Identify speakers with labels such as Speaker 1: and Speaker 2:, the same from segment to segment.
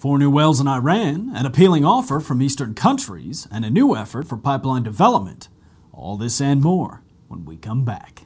Speaker 1: 4 new wells in Iran, an appealing offer from Eastern countries, and a new effort for pipeline development. All this and more when we come back.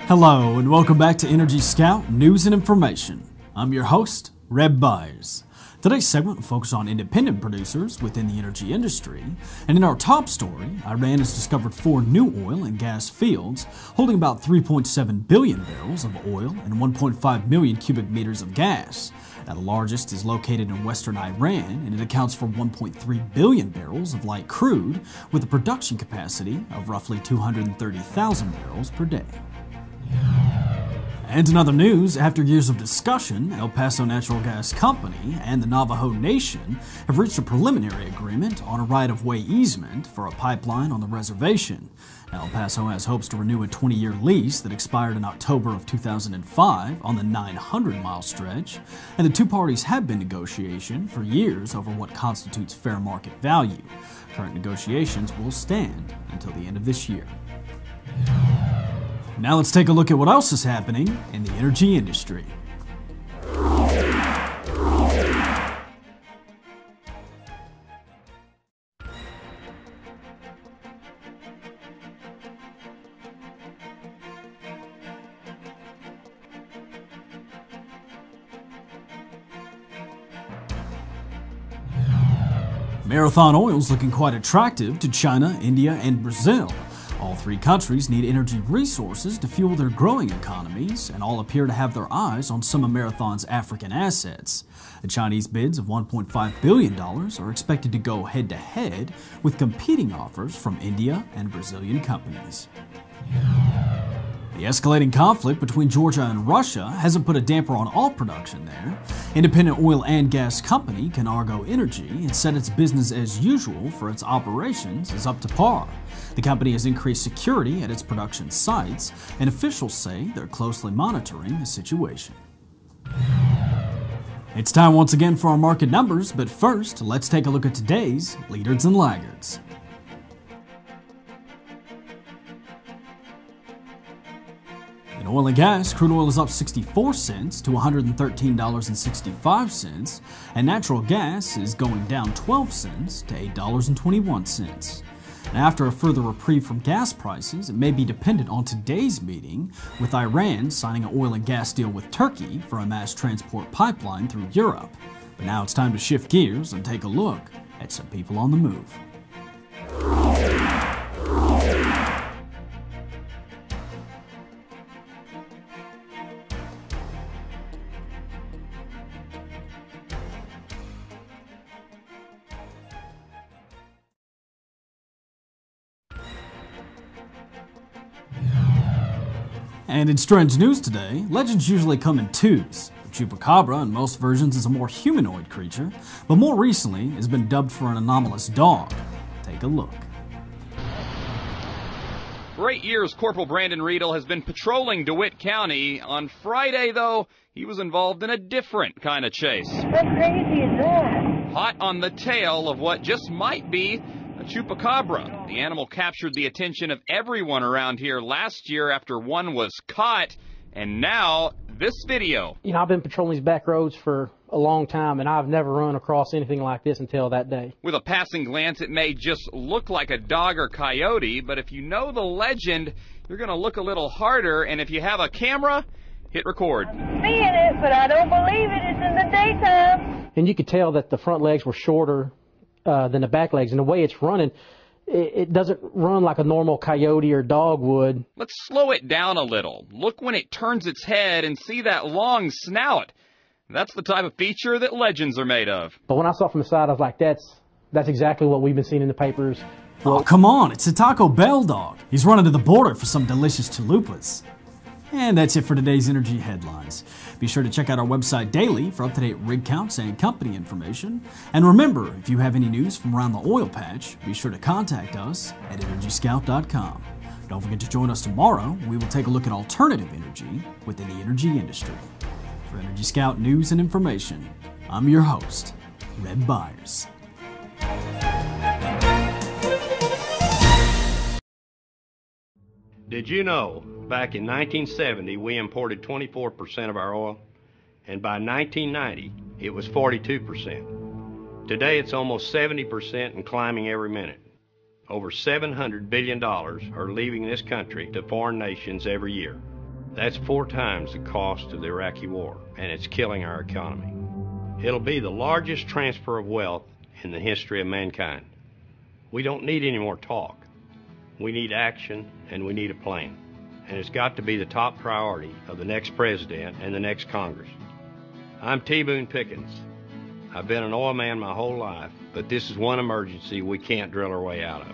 Speaker 1: Hello and welcome back to EnergyScout News and Information. I'm your host, Reb Byers. Today's segment will focus on independent producers within the energy industry, and in our top story, Iran has discovered 4 new oil and gas fields holding about 3.7 billion barrels of oil and 1.5 million cubic meters of gas. Now, the largest is located in western Iran, and it accounts for 1.3 billion barrels of light crude with a production capacity of roughly 230,000 barrels per day. And in other news, after years of discussion, El Paso Natural Gas Company and the Navajo Nation have reached a preliminary agreement on a right-of-way easement for a pipeline on the reservation. El Paso has hopes to renew a 20-year lease that expired in October of 2005 on the 900-mile stretch, and the two parties have been negotiating for years over what constitutes fair market value. Current negotiations will stand until the end of this year. Now let's take a look at what else is happening in the energy industry. Marathon oil is looking quite attractive to China, India, and Brazil. All 3 countries need energy resources to fuel their growing economies, and all appear to have their eyes on some of Marathon's African assets. The Chinese bids of $1.5 billion are expected to go head-to-head with competing offers from India and Brazilian companies. The escalating conflict between Georgia and Russia hasn't put a damper on all production there. Independent oil and gas company Canargo Energy has said its business as usual for its operations is up to par. The company has increased security at its production sites, and officials say they're closely monitoring the situation. It's time once again for our market numbers, but first, let's take a look at today's leaders and laggards. In oil and gas, crude oil is up 64 cents to $113.65, and natural gas is going down 12 cents to $8.21. Now, after a further reprieve from gas prices, it may be dependent on today's meeting, with Iran signing an oil and gas deal with Turkey for a mass transport pipeline through Europe. But now it's time to shift gears and take a look at some people on the move. And in strange news today, legends usually come in twos. The chupacabra in most versions is a more humanoid creature, but more recently has been dubbed for an anomalous dog. Take a look.
Speaker 2: For 8 years, Corporal Brandon Riedel has been patrolling DeWitt County. On Friday, though, he was involved in a different kind of chase.
Speaker 3: What crazy is that?
Speaker 2: Hot on the tail of what just might be a chupacabra. The animal captured the attention of everyone around here last year after one was caught, and now this video.
Speaker 4: You know, I've been patrolling these back roads for a long time, and I've never run across anything like this until that day.
Speaker 2: With a passing glance, it may just look like a dog or coyote, but if you know the legend, you're going to look a little harder, and if you have a camera, hit record.
Speaker 3: I'm seeing it, but I don't believe it. It's in the daytime.
Speaker 4: And you could tell that the front legs were shorter than the back legs, and the way it's running, it doesn't run like a normal coyote or dog would.
Speaker 2: Let's slow it down a little. Look when it turns its head and see that long snout. That's the type of feature that legends are made of.
Speaker 4: But when I saw from the side, I was like, that's exactly what we've been seeing in the papers.
Speaker 1: Oh, come on, it's a Taco Bell dog. He's running to the border for some delicious chalupas. And that's it for today's energy headlines. Be sure to check out our website daily for up-to-date rig counts and company information. And remember, if you have any news from around the oil patch, be sure to contact us at EnergyScout.com. Don't forget to join us tomorrow. We will take a look at alternative energy within the energy industry. For EnergyScout news and information, I'm your host, Reb Byers.
Speaker 5: Did you know back in 1970 we imported 24% of our oil, and by 1990 it was 42%. Today it's almost 70% and climbing every minute. Over $700 billion are leaving this country to foreign nations every year. That's 4 times the cost of the Iraqi war, and it's killing our economy. It'll be the largest transfer of wealth in the history of mankind. We don't need any more talk. We need action, and we need a plan. And it's got to be the top priority of the next president and the next Congress. I'm T. Boone Pickens. I've been an oil man my whole life, but this is one emergency we can't drill our way out of.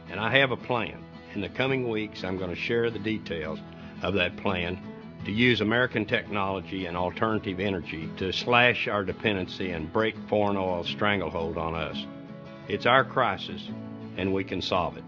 Speaker 5: And I have a plan. In the coming weeks, I'm going to share the details of that plan to use American technology and alternative energy to slash our dependency and break foreign oil's stranglehold on us. It's our crisis, and we can solve it.